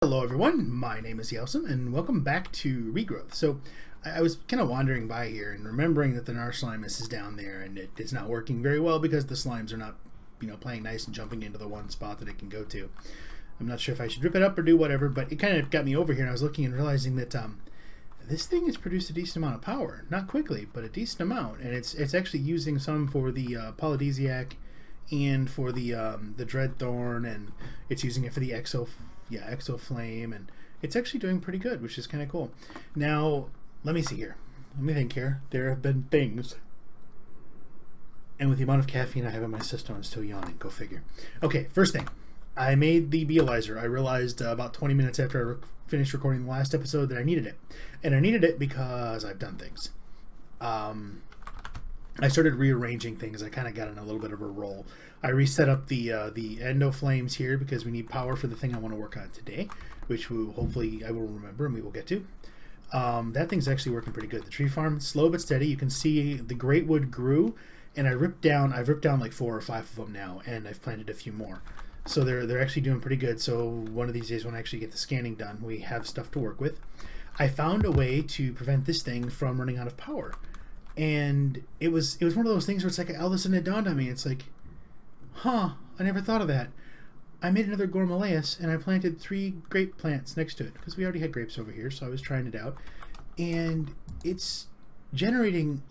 Hello everyone, my name is Hiveacynth and welcome back to Regrowth. So I was kind of wandering by here and remembering that the Narslimus is down there and it's not working very well because the slimes are not, playing nice and jumping into the one spot that it can go to. I'm not sure if I should rip it up or do whatever, but it kind of got me over here and I was looking and realizing that this thing has produced a decent amount of power. Not quickly, but a decent amount. And it's actually using some for the Polydesiac and for the Dreadthorn, and it's using it for the Exoflame, and it's actually doing pretty good, which is kind of cool. Now, let me see here. Let me think here. There have been things. And with the amount of caffeine I have in my system, I'm still yawning. Go figure. Okay, first thing. I made the Bealizer. I realized about 20 minutes after I finished recording the last episode that I needed it. And I needed it because I've done things. I started rearranging things. I kind of got in a little bit of a roll. I reset up the endo flames here because we need power for the thing I want to work on today, which hopefully I will remember and we will get to. That thing's actually working pretty good. The tree farm, slow but steady. You can see the great wood grew, and I've ripped down like 4 or 5 of them now, and I've planted a few more. So they're actually doing pretty good. So one of these days when I actually get the scanning done, we have stuff to work with. I found a way to prevent this thing from running out of power. And it was one of those things where it's like all of a sudden it dawned on me. It's like, I never thought of that. I made another Gormalaeus and I planted 3 grape plants next to it because we already had grapes over here, so I was trying it out. And it's generating,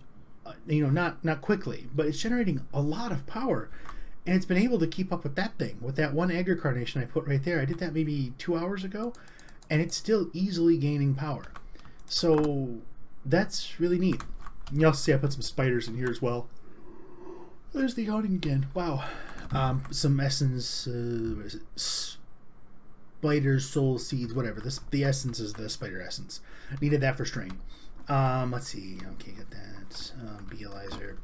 not quickly, but it's generating a lot of power. And it's been able to keep up with that thing, with that one Agar Carnation I put right there. I did that maybe 2 hours ago, and it's still easily gaining power. So that's really neat. You also see I put some spiders in here as well. There's the yawning again. Wow. Some essence, what is it? Spider soul seeds, whatever. The essence is the spider essence. Needed that for strain. Let's see. Okay, got that. Bealizer.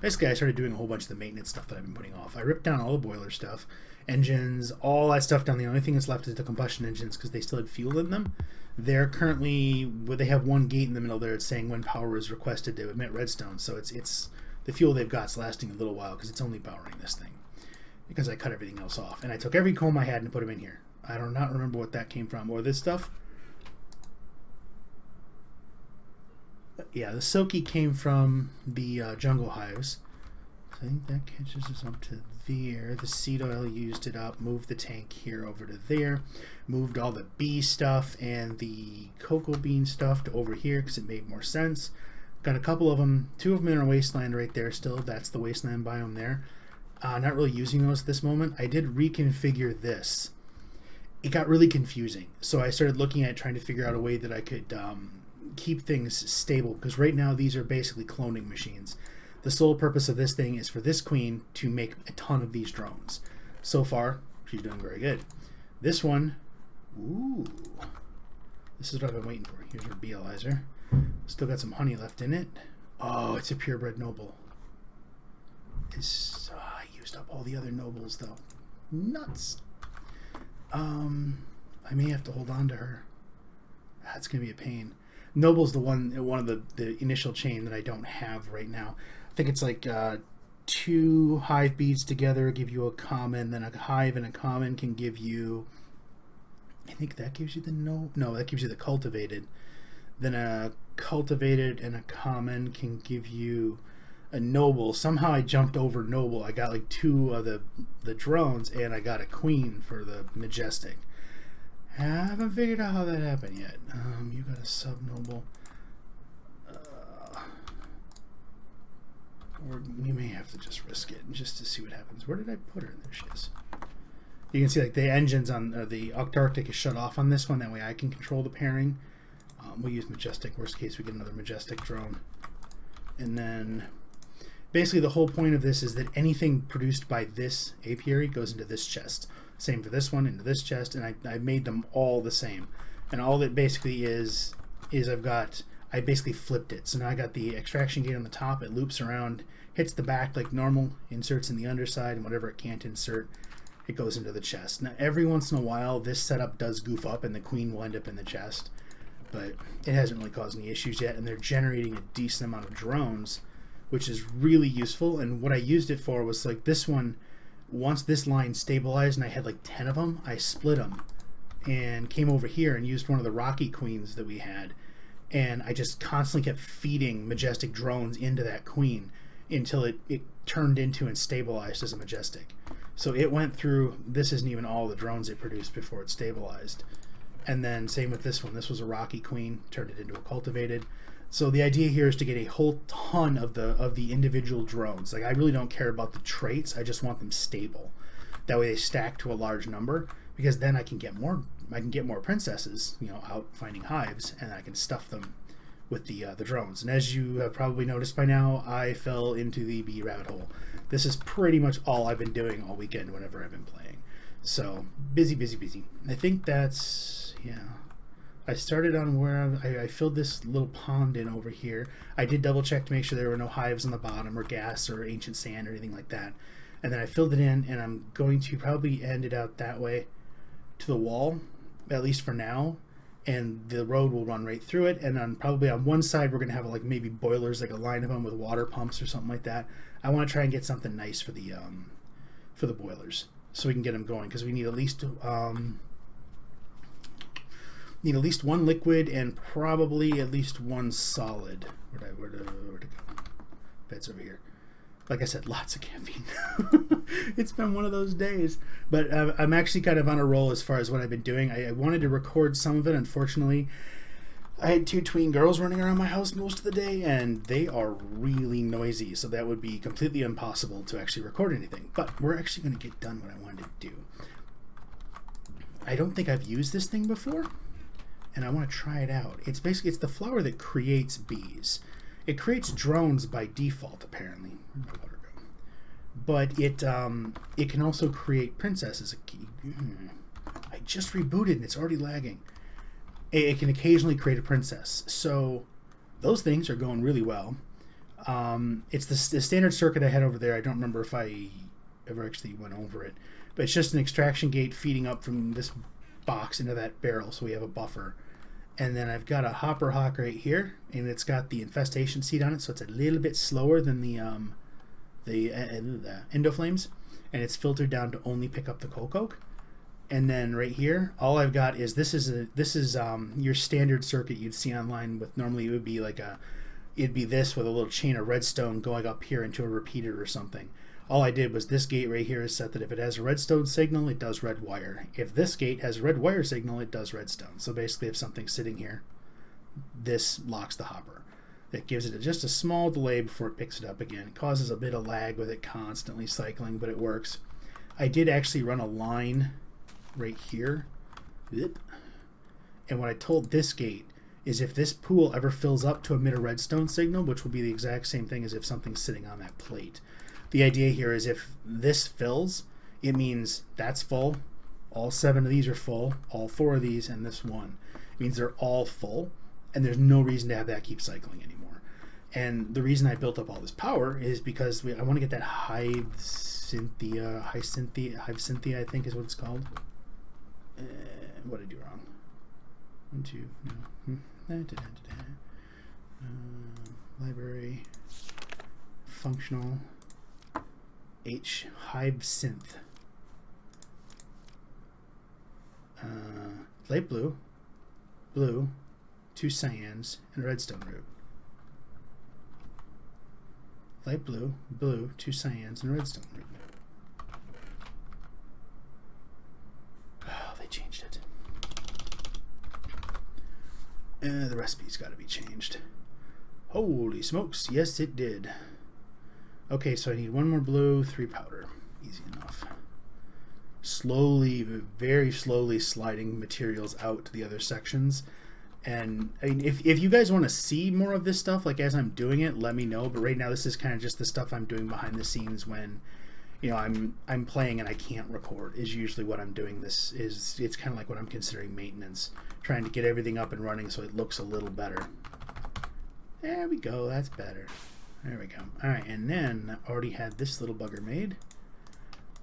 Basically, I started doing a whole bunch of the maintenance stuff that I've been putting off. I ripped down all the boiler stuff, engines, all that stuff down. The only thing that's left is the combustion engines because they still had fuel in them. They're currently, they have one gate in the middle there. It's saying when power is requested to emit redstone. So it's the fuel they've got's lasting a little while because it's only powering this thing. Because I cut everything else off. And I took every comb I had and put them in here. I do not remember what that came from. Or this stuff. Yeah, the Silky came from the jungle hives. So I think that catches us up to there. The seed oil used it up. Moved the tank here over to there. Moved all the bee stuff and the cocoa bean stuff to over here because it made more sense. Got a couple of them. 2 of them in our wasteland right there still. That's the wasteland biome there. Not really using those at this moment. I did reconfigure this. It got really confusing. So I started looking at trying to figure out a way that I could keep things stable, because right now these are basically cloning machines. The sole purpose of this thing is for this queen to make a ton of these drones. So far, she's doing very good. This one, ooh, this is what I've been waiting for. Here's her Bealizer. Still got some honey left in it. Oh, it's a purebred noble. I used up all the other nobles though. Nuts. I may have to hold on to her. That's gonna be a pain. Noble's the one of the initial chain that I don't have right now. I think it's like 2 hive beads together give you a common, then a hive and a common can give you, I think that gives you the no, that gives you the cultivated. Then a cultivated and a common can give you a noble. Somehow I jumped over noble. I got like 2 of the drones and I got a queen for the majestic. Haven't figured out how that happened yet. You got a sub-noble. Or we may have to just risk it just to see what happens. Where did I put her? There she is. You can see like the engines on the Octarctic is shut off on this one. That way I can control the pairing. We'll use Majestic. Worst case, we get another Majestic drone. And then basically the whole point of this is that anything produced by this apiary goes into this chest. Same for this one, into this chest, and I made them all the same. And all that basically is I basically flipped it. So now I got the extraction gate on the top, it loops around, hits the back like normal, inserts in the underside, and whatever it can't insert, it goes into the chest. Now every once in a while this setup does goof up and the queen will end up in the chest, but it hasn't really caused any issues yet, and they're generating a decent amount of drones, which is really useful. And what I used it for was like this one, once this line stabilized and I had like 10 of them, I split them and came over here and used one of the Rocky Queens that we had. And I just constantly kept feeding Majestic drones into that queen until it turned into and stabilized as a Majestic. So it went through, this isn't even all the drones it produced before it stabilized. And then same with this one. This was a Rocky Queen, turned it into a cultivated. So the idea here is to get a whole ton of the individual drones. Like, I really don't care about the traits, I just want them stable. That way they stack to a large number, because then I can get more princesses, you know, out finding hives, and I can stuff them with the drones. And as you have probably noticed by now, I fell into the bee rabbit hole. This is pretty much all I've been doing all weekend whenever I've been playing. So busy. I think that's, yeah. I started on where I filled this little pond in over here. I did double check to make sure there were no hives on the bottom or gas or ancient sand or anything like that. And then I filled it in, and I'm going to probably end it out that way to the wall, at least for now. And the road will run right through it. And probably on one side we're going to have like maybe boilers, like a line of them with water pumps or something like that. I want to try and get something nice for the boilers so we can get them going, because we need at least one liquid and probably at least one solid. Where'd it go? Bed's over here. Like I said, lots of caffeine. It's been one of those days. But I'm actually kind of on a roll as far as what I've been doing. I wanted to record some of it. Unfortunately, I had 2 tween girls running around my house most of the day, and they are really noisy. So that would be completely impossible to actually record anything. But we're actually going to get done what I wanted to do. I don't think I've used this thing before, and I want to try it out. It's the flower that creates bees. It creates drones by default, apparently. Where'd my water go? But it can also create princesses. I just rebooted and it's already lagging. It can occasionally create a princess. So those things are going really well. It's the standard circuit I had over there. I don't remember if I ever actually went over it. But it's just an extraction gate feeding up from this box into that barrel, so we have a buffer. And then I've got a hopper hawk right here, and it's got the infestation seed on it, so it's a little bit slower than the endoflames, and it's filtered down to only pick up the coke. And then right here, all I've got is this is your standard circuit you'd see online. With normally it'd be this with a little chain of redstone going up here into a repeater or something. All I did was this gate right here is set that if it has a redstone signal, it does red wire. If this gate has a red wire signal, it does redstone. So basically, if something's sitting here, this locks the hopper. It gives it just a small delay before it picks it up again. It causes a bit of lag with it constantly cycling, but it works. I did actually run a line right here. And what I told this gate is if this pool ever fills up to emit a redstone signal, which will be the exact same thing as if something's sitting on that plate. The idea here is if this fills, it means that's full. All 7 of these are full. All 4 of these and this one. It means they're all full, and there's no reason to have that keep cycling anymore. And the reason I built up all this power is because I want to get that Hiveacynth, I think is what it's called. What did I do wrong? 1, 2, no. Library, functional. Hiveacynth. Light blue, 2 cyans, and a redstone root. Light blue, 2 cyans, and a redstone root. Oh, they changed it. The recipe's got to be changed. Holy smokes, yes it did. Okay, so I need 1 more blue, 3 powder. Easy enough. Slowly, very slowly sliding materials out to the other sections. And I mean, if you guys want to see more of this stuff, like as I'm doing it, let me know. But right now, this is kind of just the stuff I'm doing behind the scenes when, you know, I'm playing and I can't record. Is usually what I'm doing. It's kind of like what I'm considering maintenance, trying to get everything up and running so it looks a little better. There we go. That's better. There we go. Alright, and then I already had this little bugger made.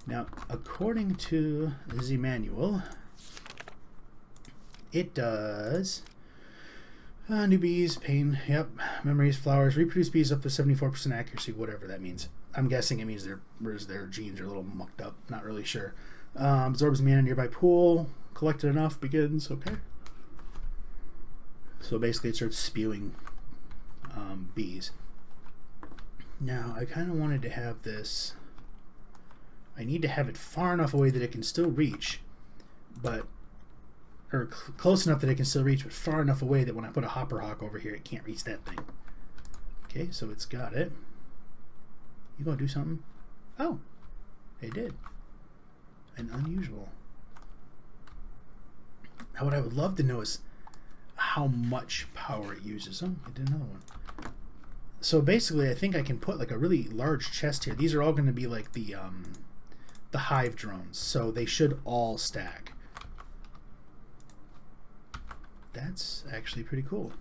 Now, according to the manual, it does new bees, pain, yep, memories, flowers, reproduce bees up to 74% accuracy, whatever that means. I'm guessing it means their genes are a little mucked up. Not really sure. Absorbs mana in nearby pool. Collected enough. Begins. Okay. So basically it starts spewing bees. Now, I kind of wanted to have this... I need to have it far enough away that it can still reach, but... Or close enough that it can still reach, but far enough away that when I put a Hopper Hawk over here, it can't reach that thing. Okay, so it's got it. You gonna do something? Oh, it did. An unusual. Now, what I would love to know is how much power it uses. Oh, it did another one. So basically, I think I can put like a really large chest here. These are all going to be like the hive drones, so they should all stack. That's actually pretty cool.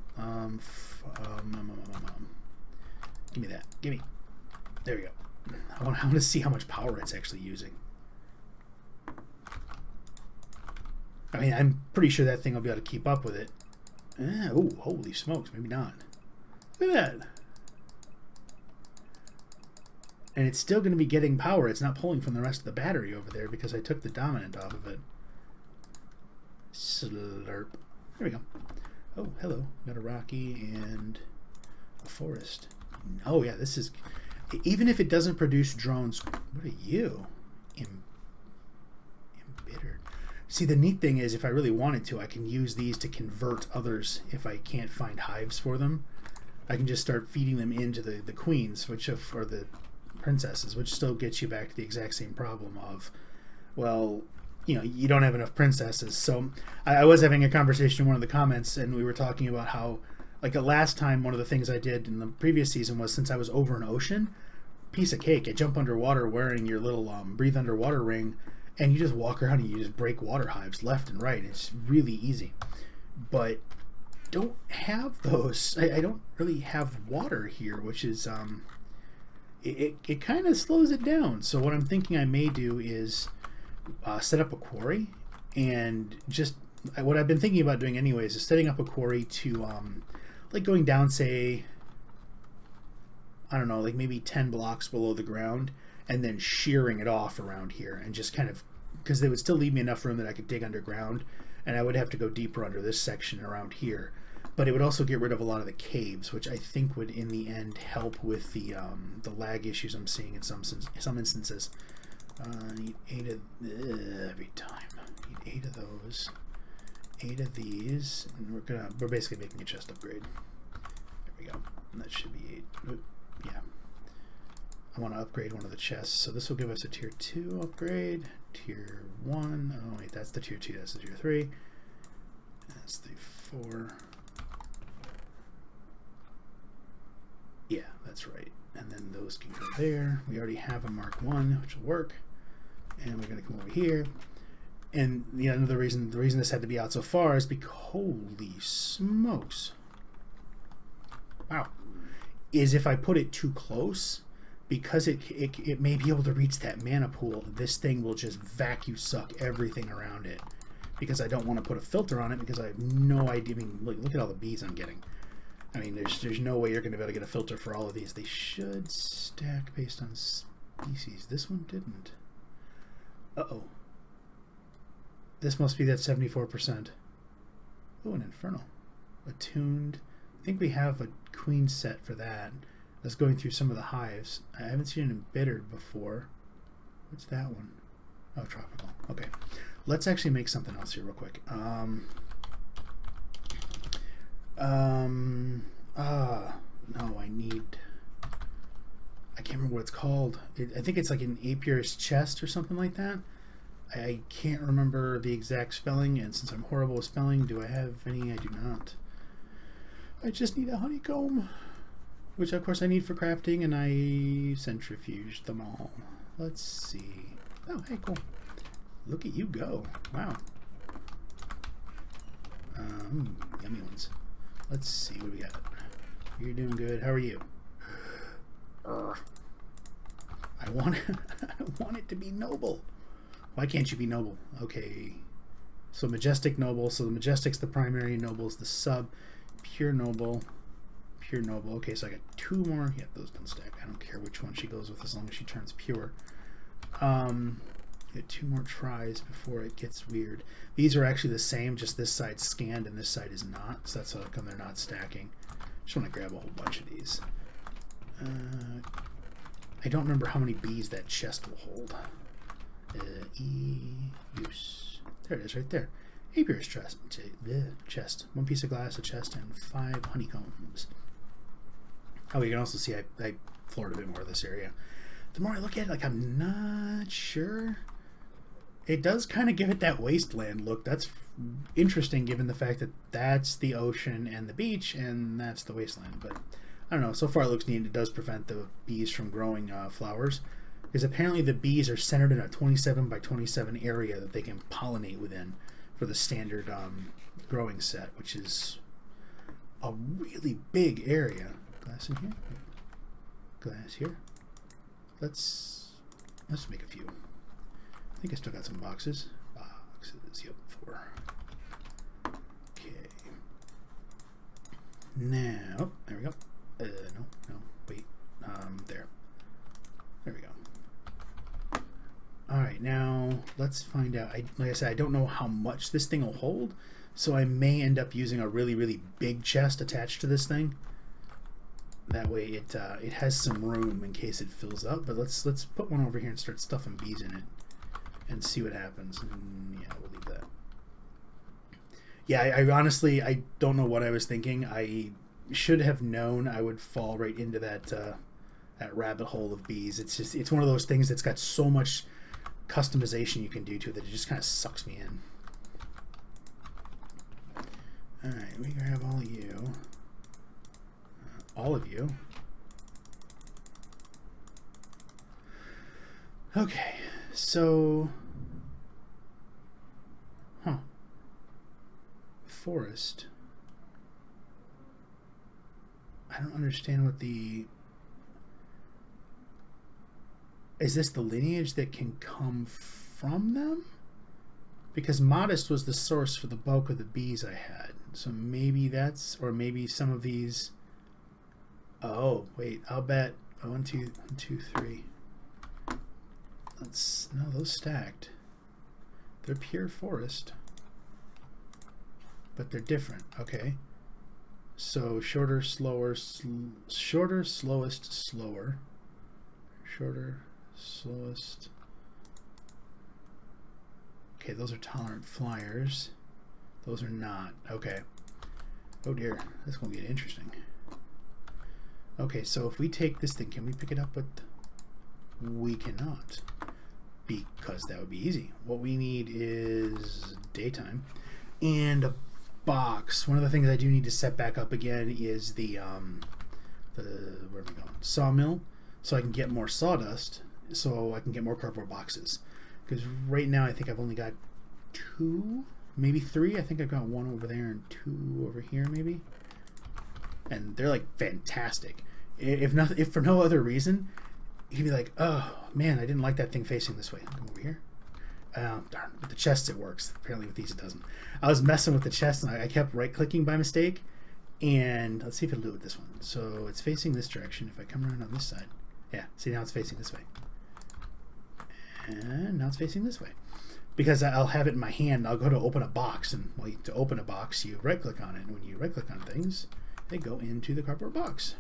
Give me that. Give me. There we go. I want to see how much power it's actually using. I mean, I'm pretty sure that thing will be able to keep up with it. Oh, holy smokes, maybe not. Look at that. And it's still going to be getting power. It's not pulling from the rest of the battery over there because I took the dominant off of it. Slurp. There we go. Oh, hello. Got a Rocky and a Forest. Oh, yeah, this is... Even if it doesn't produce drones... What are you? Embittered. See, the neat thing is, if I really wanted to, I can use these to convert others if I can't find hives for them. I can just start feeding them into the queens, or the princesses, which still gets you back to the exact same problem of, well, you know, you don't have enough princesses. So I was having a conversation in one of the comments, and we were talking about how, like, the last time, one of the things I did in the previous season was, since I was over an ocean, piece of cake. I jump underwater wearing your little breathe underwater ring, and you just walk around and you just break water hives left and right. It's really easy. But don't have those. I don't really have water here, which is it kind of slows it down. So what I'm thinking I may do is set up a quarry, and just what I've been thinking about doing anyways is setting up a quarry to like going down, say, I don't know, like maybe 10 blocks below the ground, and then shearing it off around here, and just kind of, because they would still leave me enough room that I could dig underground, and I would have to go deeper under this section around here. But it would also get rid of a lot of the caves, which I think would in the end help with the lag issues I'm seeing in some instances. Need 8 of every time. Need 8 of those, 8 of these, and we're basically making a chest upgrade. There we go. And that should be 8. Oop, yeah. I want to upgrade one of the chests, so this will give us a tier 2 upgrade. Tier 1. Oh wait, that's the tier 2. That's the tier 3. That's the 4. Yeah, that's right. And then those can go there. We already have a Mark 1, which will work. And we're going to come over here. And the reason this had to be out so far is because, holy smokes. Wow. Is if I put it too close, because it may be able to reach that mana pool, this thing will just vacuum suck everything around it. Because I don't want to put a filter on it, because I have no idea. I mean, look at all the bees I'm getting. I mean, there's no way you're going to be able to get a filter for all of these. They should stack based on species. This one didn't. Uh-oh. This must be that 74%. Oh, an Infernal. Attuned. I think we have a queen set for that. That's going through some of the hives. I haven't seen an Embittered before. What's that one? Oh, Tropical. Okay. Let's actually make something else here real quick. No, I can't remember what it's called. I think it's like an Apier's chest or something like that. I can't remember the exact spelling, and since I'm horrible with spelling, do I have any? I do not. I just need a honeycomb, which of course I need for crafting, and I centrifuged them all. Let's see. Oh, hey, cool. Look at you go. Wow. Yummy ones. Let's see what we got. You're doing good. How are you? I want it to be noble. Why can't you be noble? Okay. So majestic noble. So the majestic's the primary, noble's the sub. Pure noble. pure noble. Okay, so I got 2 more. Yeah, those don't stack. I don't care which one she goes with as long as she turns pure. Get 2 more tries before it gets weird. These are actually the same, just this side's scanned and this side is not, so that's how come they're not stacking. Just want to grab a whole bunch of these. I don't remember how many bees that chest will hold. Use. There it is right there. Apiarist chest. Chest. 1 piece of glass, a chest, and 5 honeycombs. Oh, you can also see I floored a bit more of this area. The more I look at it, like, I'm not sure. It does kind of give it that wasteland look. That's interesting given the fact that that's the ocean and the beach, and that's the wasteland. But I don't know. So far it looks neat. It does prevent the bees from growing flowers. Because apparently the bees are centered in a 27 by 27 area that they can pollinate within for the standard growing set, which is a really big area. Glass in here. Glass here. Let's make a few. I think I still got some boxes. Boxes, yep, 4. Okay. Now, oh, there we go. No, wait. There. There we go. Alright, now let's find out. Like I said, I don't know how much this thing will hold, so I may end up using a really, really big chest attached to this thing. That way it has some room in case it fills up. But let's put one over here and start stuffing bees in it and see what happens. And yeah, we'll leave that. Yeah, I honestly, I don't know what I was thinking. I should have known I would fall right into that that rabbit hole of bees. It's one of those things that's got so much customization you can do to it that it just kind of sucks me in. Alright, we grab all of you. All of you. Okay, so... Forest. I don't understand what the... Is this the lineage that can come from them? Because Modest was the source for the bulk of the bees I had. So maybe that's... Or maybe some of these... Oh, wait, I'll bet 1, 2, 3. Let's no, those stacked. They're pure forest, but they're different. Okay, so shorter, slower, shorter, slowest, slower, shorter, slowest. Okay, those are tolerant flyers. Those are not. Okay. Oh dear, that's gonna get interesting. Okay, so if we take this thing, can we pick it up with... We cannot, because that would be easy. What we need is daytime and a box. One of the things I do need to set back up again is the where are we going? Sawmill, so I can get more sawdust, so I can get more cardboard boxes. Because right now I think I've only got 2, maybe 3. I think I've got 1 over there and 2 over here, maybe. And they're like fantastic. If for no other reason, you'd be like, oh man, I didn't like that thing facing this way. Come over here. Darn, with the chest it works. Apparently with these it doesn't. I was messing with the chest and I kept right clicking by mistake. And let's see if it'll do it with this one. So it's facing this direction. If I come around on this side, yeah, see, now it's facing this way. And now it's facing this way. Because I'll have it in my hand, I'll go to open a box, and well, to open a box, you right click on it, and when you right click on things, they go into the cardboard box.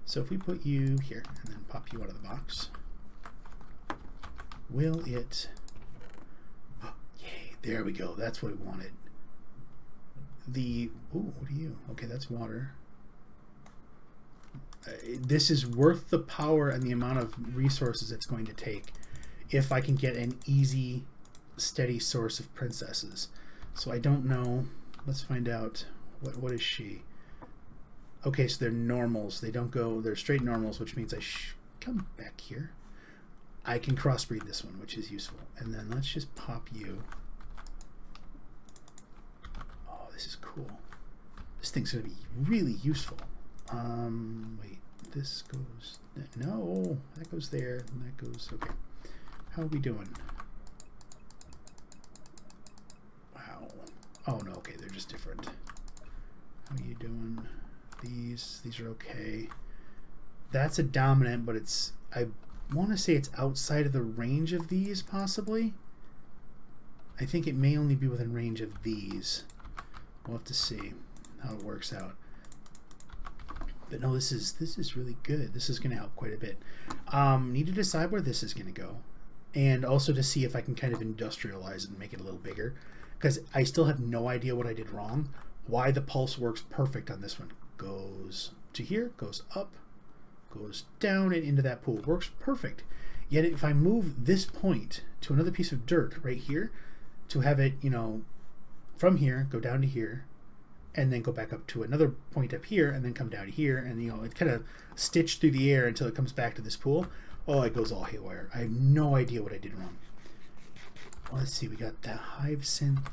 So if we put you here and then pop you out of the box, will it... Oh, yay, there we go. That's what it wanted. The... Ooh, what are you? Okay, that's water. This is worth the power and the amount of resources it's going to take if I can get an easy, steady source of princesses. So I don't know. Let's find out. What is she? Okay, so they're normals. They don't go... They're straight normals, which means I come back here. I can crossbreed this one, which is useful. And then let's just pop you. Oh, this is cool. This thing's going to be really useful. Wait. This goes... No, that goes there, and that goes... Okay. How are we doing? Wow. Oh, no, okay, they're just different. How are you doing? These are okay. That's a dominant, but it's, I want to say it's outside of the range of these, possibly. I think it may only be within range of these. We'll have to see how it works out. But no, this is really good. This is going to help quite a bit. Need to decide where this is going to go, and also to see if I can kind of industrialize it and make it a little bigger, because I still have no idea what I did wrong. Why the pulse works perfect on this one. Goes to here, goes up, goes down and into that pool. Works perfect. Yet if I move this point to another piece of dirt right here, to have it, you know, from here go down to here, and then go back up to another point up here, and then come down to here, and you know, it kind of stitched through the air until it comes back to this pool. Oh, it goes all haywire. I have no idea what I did wrong. Well, let's see, we got the Hiveacynth.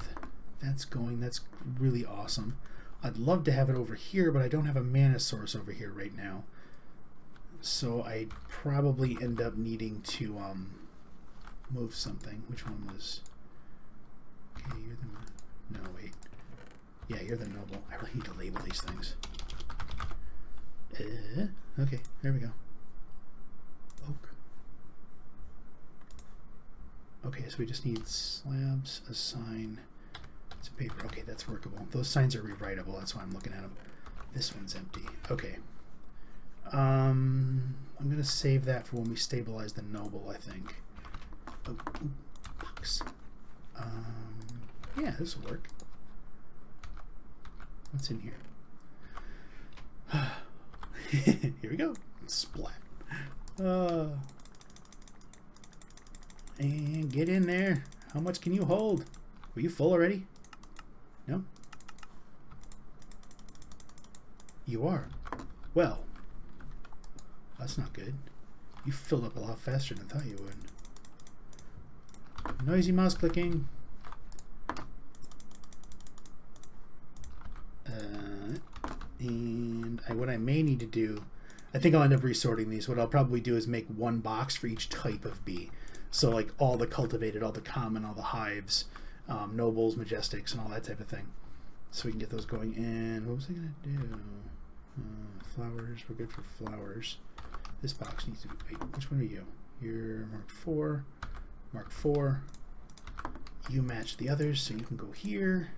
That's going. That's really awesome. I'd love to have it over here, but I don't have a mana source over here right now. So I'd probably end up needing to move something. Which one was... Okay, you're the... No, wait. Yeah, you're the noble. I really need to label these things. Okay, there we go. Oak. Okay, so we just need slabs, a sign, some paper. Okay, that's workable. Those signs are rewritable. That's why I'm looking at them. This one's empty. Okay. I'm going to save that for when we stabilize the noble, I think. Oh, ooh, box. Yeah, this will work. What's in here? Here we go. Splat. And get in there. How much can you hold? Were you full already? No? You are. Well, that's not good. You filled up a lot faster than I thought you would. Noisy mouse clicking. And what I may need to do, I think I'll end up resorting these. What I'll probably do is make one box for each type of bee. So like all the cultivated, all the common, all the hives, nobles, majestics, and all that type of thing. So we can get those going. And what was I going to do? Flowers. We're good for flowers. This box needs to be... Wait, which one are you? You're mark 4. Mark 4. You match the others, so you can go here.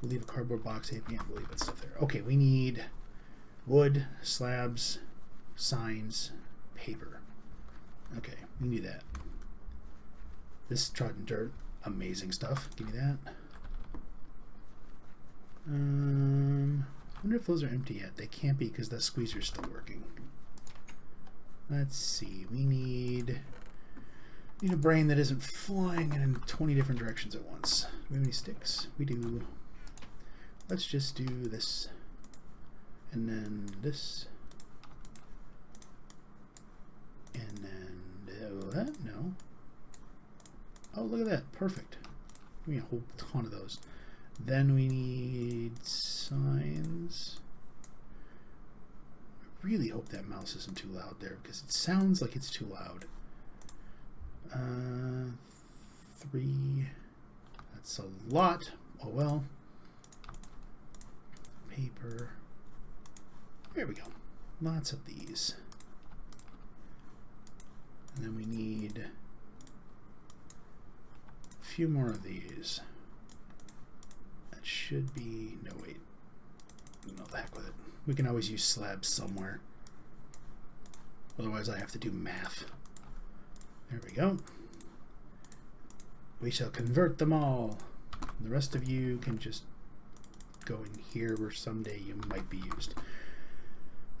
We'll leave a cardboard box. I can't believe it's stuff there. Okay, we need wood, slabs, signs, paper. Okay, we need that. This trodden dirt, amazing stuff. Give me that. I wonder if those are empty yet. They can't be because that squeezer's still working. Let's see. We need a brain that isn't flying in 20 different directions at once. Do we have any sticks? We do. Let's just do this. And then this. And then that? No. Oh, look at that. Perfect. Give me a whole ton of those. Then we need signs. I really hope that mouse isn't too loud there because it sounds like it's too loud. 3. That's a lot. Oh well. Paper. There we go. Lots of these. And then we need a few more of these. That should be... No, wait. No, the heck with it. We can always use slabs somewhere. Otherwise I have to do math. There we go. We shall convert them all. The rest of you can just go in here where someday you might be used.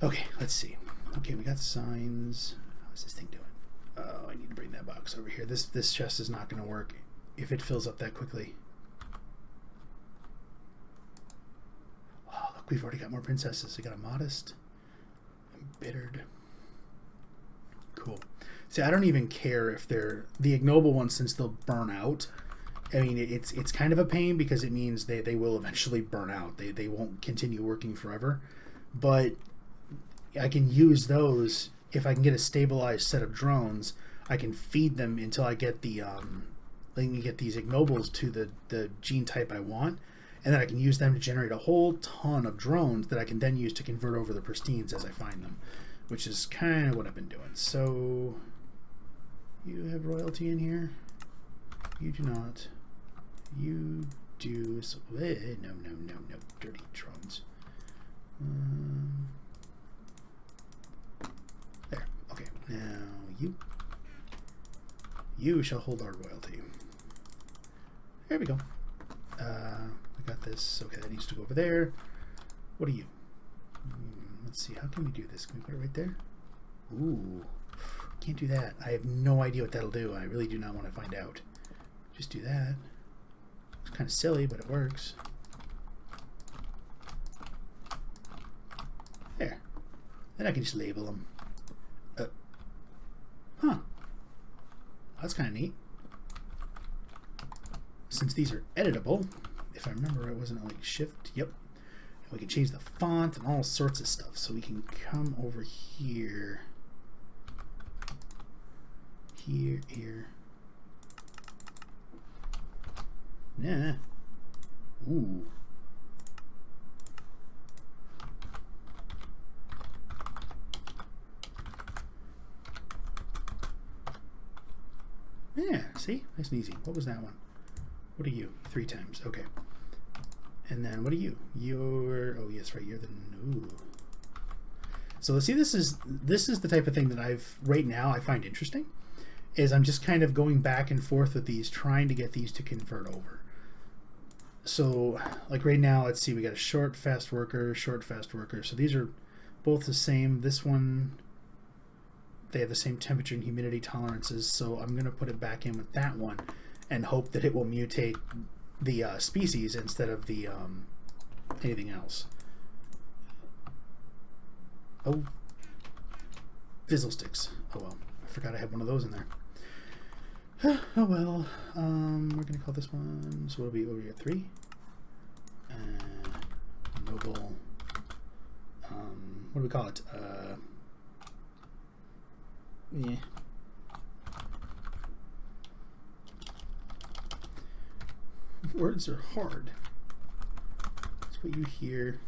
Okay, let's see. Okay, we got signs. How's this thing doing? Oh, I need to bring that box over here. This chest is not going to work if it fills up that quickly. Oh, look, we've already got more princesses. We got a modest, embittered. Cool. See, I don't even care if they're the ignoble ones, since they'll burn out. I mean, it's kind of a pain because it means they will eventually burn out. They won't continue working forever. But I can use those if I can get a stabilized set of drones. I can feed them until I get the I can get these ignobles to the gene type I want, and then I can use them to generate a whole ton of drones that I can then use to convert over the pristines as I find them, which is kind of what I've been doing. So you have royalty in here? You do not. You do. So, no, dirty drones. There. Okay. Now you shall hold our royalty. There we go. I got this. Okay, that needs to go over there. What are you? Let's see. How can we do this? Can we put it right there? Ooh. Can't do that. I have no idea what that'll do. I really do not want to find out. Just do that. It's kind of silly, but it works. There. Then I can just label them. Huh. That's kind of neat. Since these are editable, if I remember right, wasn't it like shift? Yep. And we can change the font and all sorts of stuff. So we can come over here. Here. Nah. Ooh. Yeah, see? Nice and easy. What was that one? What are you? 3 times. Okay. And then what are you? You're... Oh, yes, right. You're the... Ooh. So let's see, this is the type of thing that right now I find interesting, is I'm just kind of going back and forth with these, trying to get these to convert over. So, like right now, let's see, we got a short, fast worker, short, fast worker. So these are both the same. This one, they have the same temperature and humidity tolerances. So I'm going to put it back in with that one and hope that it will mutate the species instead of the anything else. Oh, fizzle sticks. Oh well, I forgot I had one of those in there. Oh well, we're gonna call this one, so what are we at 3? Noble, what do we call it? Yeah. Words are hard. That's what you hear.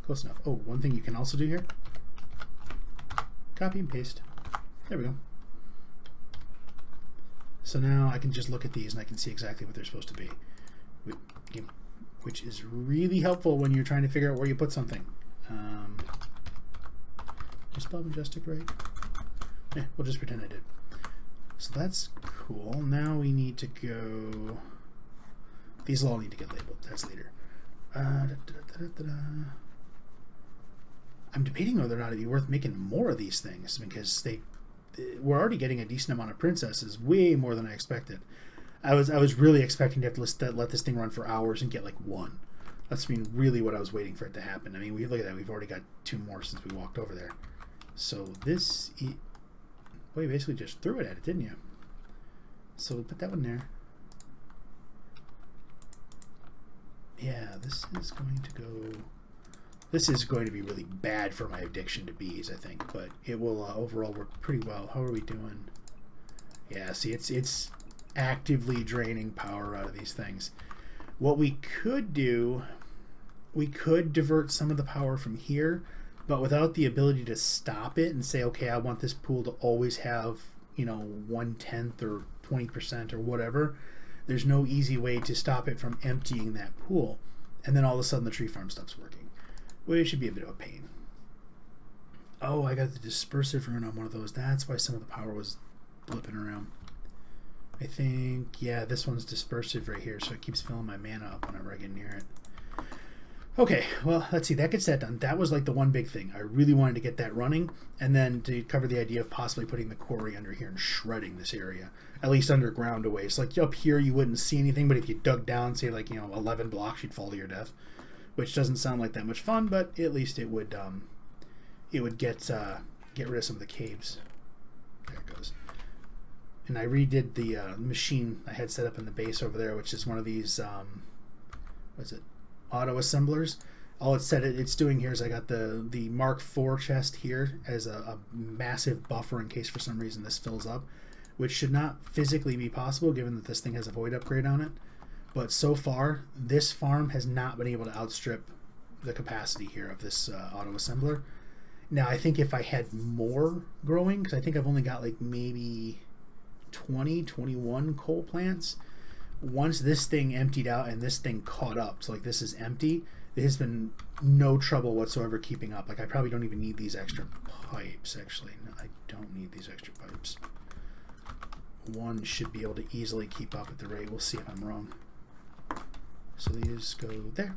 Close enough. Oh, one thing you can also do here. Copy and paste. There we go. So now I can just look at these and I can see exactly what they're supposed to be. Which is really helpful when you're trying to figure out where you put something. Is spell majestic right? Yeah, we'll just pretend I did. So that's cool. Now we need to go... These will all need to get labeled. That's later. I'm debating whether or not it'd be worth making more of these things, because we're already getting a decent amount of princesses, way more than I expected. I was really expecting to have to let this thing run for hours and get like 1. That's really what I was waiting for it to happen. I mean, look at that. We've already got 2 more since we walked over there. So this, well, you basically just threw it at it, didn't you? So we'll put that one there. Yeah, this is going to go... This is going to be really bad for my addiction to bees, I think, but it will overall work pretty well. How are we doing? Yeah, see, it's actively draining power out of these things. What we could do, we could divert some of the power from here, but without the ability to stop it and say, okay, I want this pool to always have, 1/10 or 20% or whatever. There's no easy way to stop it from emptying that pool, and then all of a sudden the tree farm stops working, which should be a bit of a pain. Oh, I got the dispersive rune on one of those. That's why some of the power was blipping around. I think, yeah, this one's dispersive right here, so it keeps filling my mana up whenever I get near it. Okay, well, let's see. That gets that done. That was like the one big thing. I really wanted to get that running, and then to cover the idea of possibly putting the quarry under here and shredding this area, at least underground away. So like up here you wouldn't see anything, but if you dug down, say like 11 blocks, you'd fall to your death, which doesn't sound like that much fun, but at least it would get rid of some of the caves. There it goes. And I redid the machine I had set up in the base over there, which is one of these what is it, auto assemblers, all it's doing here is I got the Mark IV chest here as a massive buffer in case for some reason this fills up, which should not physically be possible given that this thing has a void upgrade on it. But so far, this farm has not been able to outstrip the capacity here of this auto assembler. Now, I think if I had more growing, because I think I've only got like maybe 20, 21 coal plants, once this thing emptied out and this thing caught up, so like this is empty, there's been no trouble whatsoever keeping up. Like I probably don't even need these extra pipes, actually. No, I don't need these extra pipes. One should be able to easily keep up at the rate. We'll see if I'm wrong. So these go there.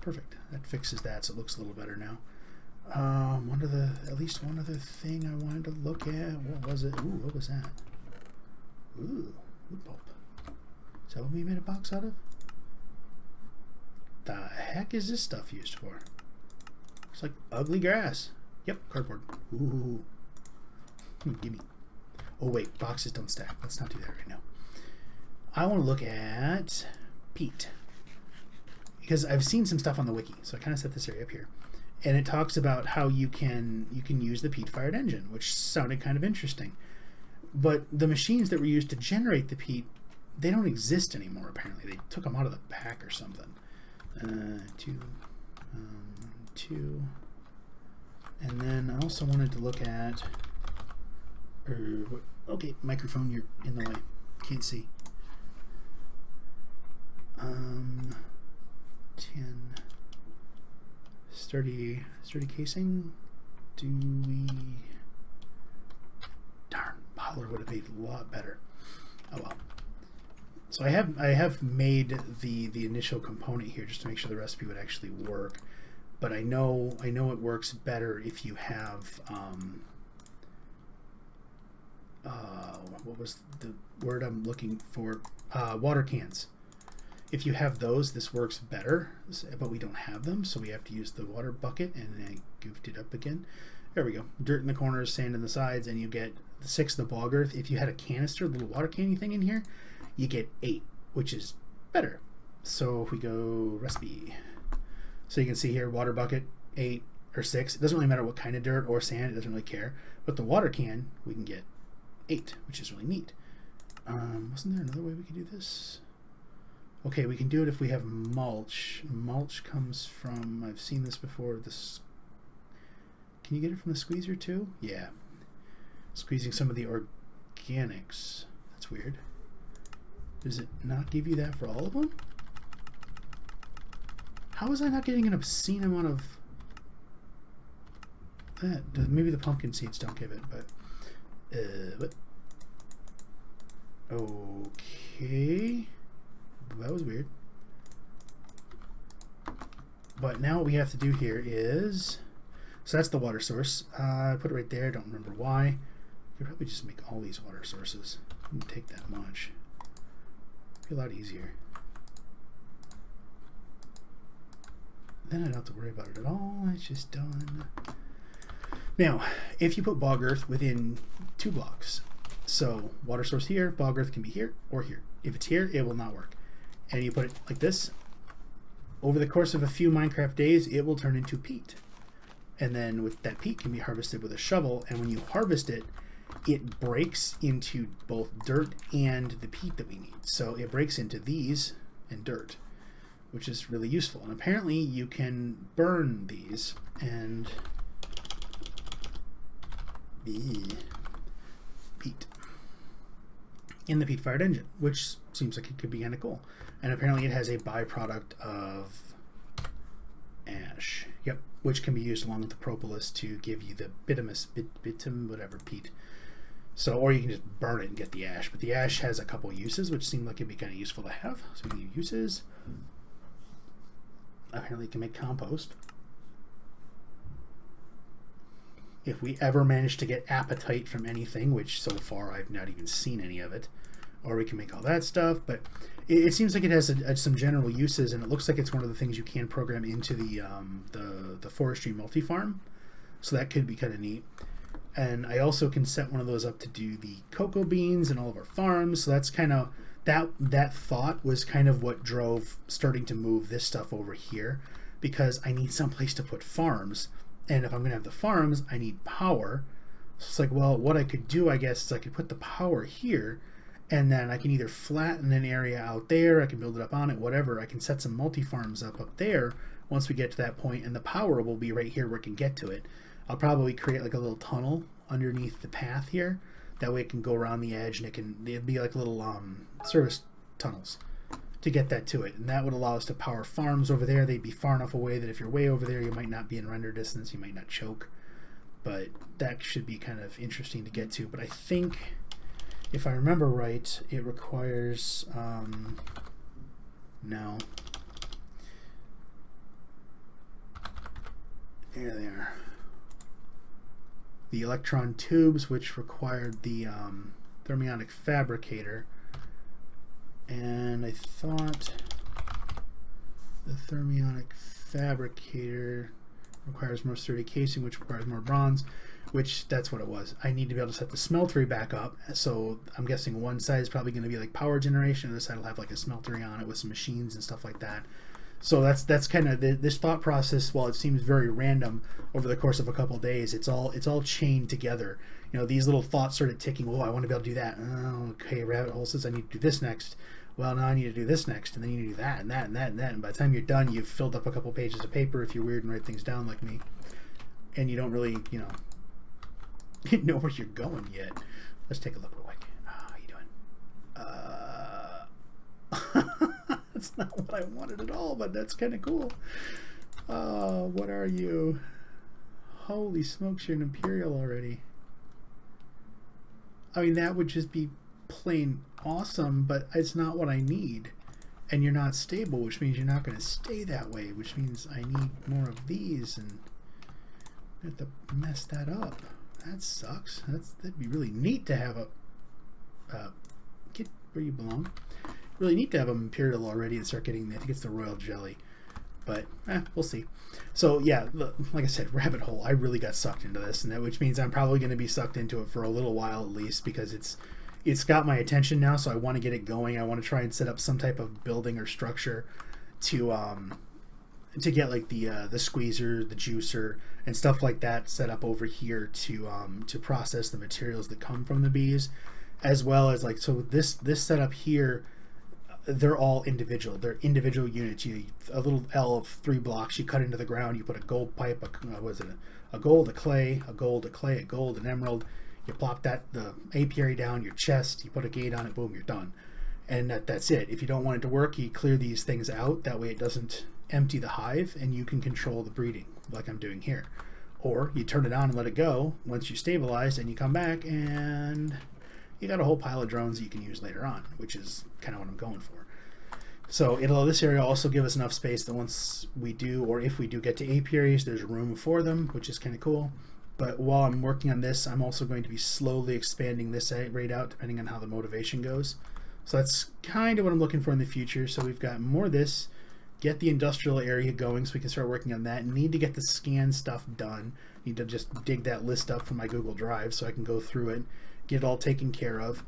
Perfect. That fixes that, so it looks a little better now. At least one other thing I wanted to look at. What was it? Ooh, what was that? Ooh, wood pulp. Is that what we made a box out of? The heck is this stuff used for? It's like ugly grass. Yep, cardboard. Ooh. Gimme. Oh wait, boxes don't stack. Let's not do that right now. I want to look at peat. Because I've seen some stuff on the wiki, so I kind of set this area up here. And it talks about how you can use the peat-fired engine, which sounded kind of interesting. But the machines that were used to generate the peat, they don't exist anymore, apparently. They took them out of the pack or something. Two. And then I also wanted to look at... okay, microphone, you're in the way. Can't see. 10... Sturdy casing. Do we... Darn, Polar would have made a lot better. Oh well. So I have made the initial component here just to make sure the recipe would actually work. But I know it works better if you have what was the word I'm looking for? Water cans. If you have those, this works better, but we don't have them, so we have to use the water bucket, and I goofed it up again. There we go. Dirt in the corners, sand in the sides, and you get 6 of the bog earth. If you had a canister, little water canny thing in here, you get 8, which is better. So if we go recipe, so you can see here, water bucket, 8 or 6. It doesn't really matter what kind of dirt or sand, it doesn't really care. But the water can, we can get 8, which is really neat. Wasn't there another way we could do this? Okay, we can do it if we have mulch. Mulch comes from, I've seen this before, this. Can you get it from the squeezer too? Yeah. Squeezing some of the organics. That's weird. Does it not give you that for all of them? How was I not getting an obscene amount of that? Maybe the pumpkin seeds don't give it, but okay. That was weird. But now what we have to do here is, so that's the water source. I put it right there. Don't remember why. You could probably just make all these water sources. It wouldn't take that much. It'd be a lot easier. Then I don't have to worry about it at all. It's just done. Now, if you put bog earth within 2 blocks, so water source here, bog earth can be here or here. If it's here, it will not work. And you put it like this, over the course of a few Minecraft days, it will turn into peat. And then with that peat can be harvested with a shovel, and when you harvest it, it breaks into both dirt and the peat that we need. So it breaks into these and dirt, which is really useful. And apparently you can burn these and peat in the peat-fired engine, which seems like it could be kind of cool. And apparently it has a byproduct of ash, yep, which can be used along with the propolis to give you the bitum, whatever, peat. So, or you can just burn it and get the ash. But the ash has a couple uses, which seem like it'd be kind of useful to have. So we can do uses. Apparently it can make compost. If we ever manage to get appetite from anything, which so far I've not even seen any of it, or we can make all that stuff, but it seems like it has some general uses, and it looks like it's one of the things you can program into the forestry multi-farm, so that could be kind of neat. And I also can set one of those up to do the cocoa beans and all of our farms, so that's kind of, that thought was kind of what drove starting to move this stuff over here, because I need someplace to put farms. And if I'm going to have the farms, I need power. So it's like, well, what I could do, I guess, is I could put the power here, and then I can either flatten an area out there, I can build it up on it, whatever. I can set some multi-farms up there once we get to that point, and the power will be right here where it can get to it. I'll probably create like a little tunnel underneath the path here. That way it can go around the edge, and it'd be like little service tunnels to get that to it. And that would allow us to power farms over there. They'd be far enough away that if you're way over there, you might not be in render distance, you might not choke. But that should be kind of interesting to get to. But I think, if I remember right, it requires, no. There they are. The electron tubes, which required the thermionic fabricator. And I thought the thermionic fabricator requires more sturdy casing, which requires more bronze, which that's what it was. I need to be able to set the smeltery back up, so I'm guessing one side is probably going to be like power generation, the other side will have like a smeltery on it with some machines and stuff like that. So that's kind of this thought process. While it seems very random over the course of a couple of days, it's all chained together. You know, these little thoughts started ticking. Oh, I want to be able to do that. Oh, okay, rabbit hole says I need to do this next. Well, now I need to do this next, and then you need to do that and that and that and that. And by the time you're done, you've filled up a couple pages of paper if you're weird and write things down like me, and you don't really, you know where you're going yet. Let's take a look real quick. How you doing? That's not what I wanted at all, but that's kind of cool. What are you? Holy smokes, you're an Imperial already. I mean, that would just be plain awesome, but it's not what I need. And you're not stable, which means you're not going to stay that way, which means I need more of these, and I have to mess that up. That sucks. That'd be really neat to have a get where you belong. Really neat to have an Imperial already and start getting, I think it's the Royal Jelly, but we'll see. So yeah, like I said, rabbit hole. I really got sucked into this, and which means I'm probably going to be sucked into it for a little while at least, because it's got my attention now. So I want to get it going. I want to try and set up some type of building or structure to get like the squeezer, the juicer, and stuff like that set up over here to process the materials that come from the bees, as well as like, so this setup here. They're all individual. They're individual units. A little L of 3 blocks. You cut into the ground. You put a gold pipe. A gold, a clay, a gold, a clay, a gold, an emerald. You plop the apiary down. Your chest. You put a gate on it. Boom, you're done. And that's it. If you don't want it to work, you clear these things out. That way, it doesn't empty the hive, and you can control the breeding, like I'm doing here. Or you turn it on and let it go. Once you stabilize, and you come back and you got a whole pile of drones that you can use later on, which is kind of what I'm going for. So this area will also give us enough space that once we do, or if we do get to apiaries, there's room for them, which is kind of cool. But while I'm working on this, I'm also going to be slowly expanding this rate out depending on how the motivation goes. So that's kind of what I'm looking for in the future. So we've got more of this, get the industrial area going so we can start working on that. Need to get the scan stuff done. Need to just dig that list up from my Google Drive so I can go through it, get it all taken care of.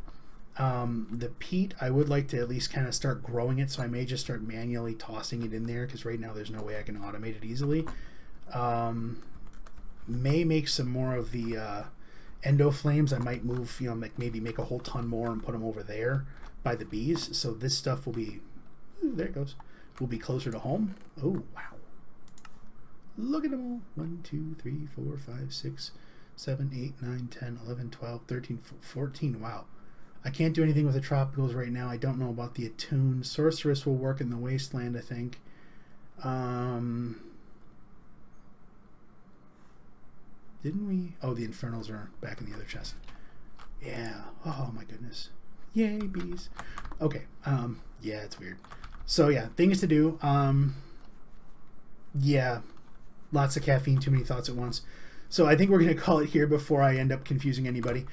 The peat, I would like to at least kind of start growing it, so I may just start manually tossing it in there, because right now there's no way I can automate it easily. May make some more of the endo flames. I might move, maybe make a whole ton more and put them over there by the bees, so this stuff will be, ooh, there it goes, will be closer to home. Oh, wow. Look at them all. 1, 2, 3, 4, 5, 6, 7, 8, 9, 10, 11, 12, 13, 14. Wow. I can't do anything with the tropicals right now. I don't know about the attune. Sorceress will work in the wasteland, I think. Didn't we? Oh, the infernals are back in the other chest. Yeah. Oh my goodness. Yay, bees. Okay. Yeah, it's weird. So yeah, things to do. Yeah, lots of caffeine, too many thoughts at once. So I think we're going to call it here before I end up confusing anybody.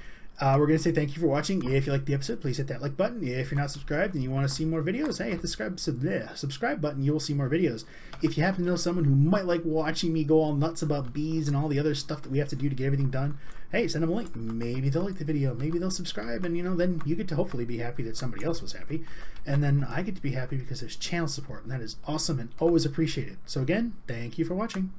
We're going to say thank you for watching. If you liked the episode, please hit that like button. If you're not subscribed and you want to see more videos, hey, hit the subscribe button. You will see more videos. If you happen to know someone who might like watching me go all nuts about bees and all the other stuff that we have to do to get everything done, hey, send them a link. Maybe they'll like the video. Maybe they'll subscribe, and then you get to hopefully be happy that somebody else was happy, and then I get to be happy because there's channel support, and that is awesome and always appreciated. So again, thank you for watching.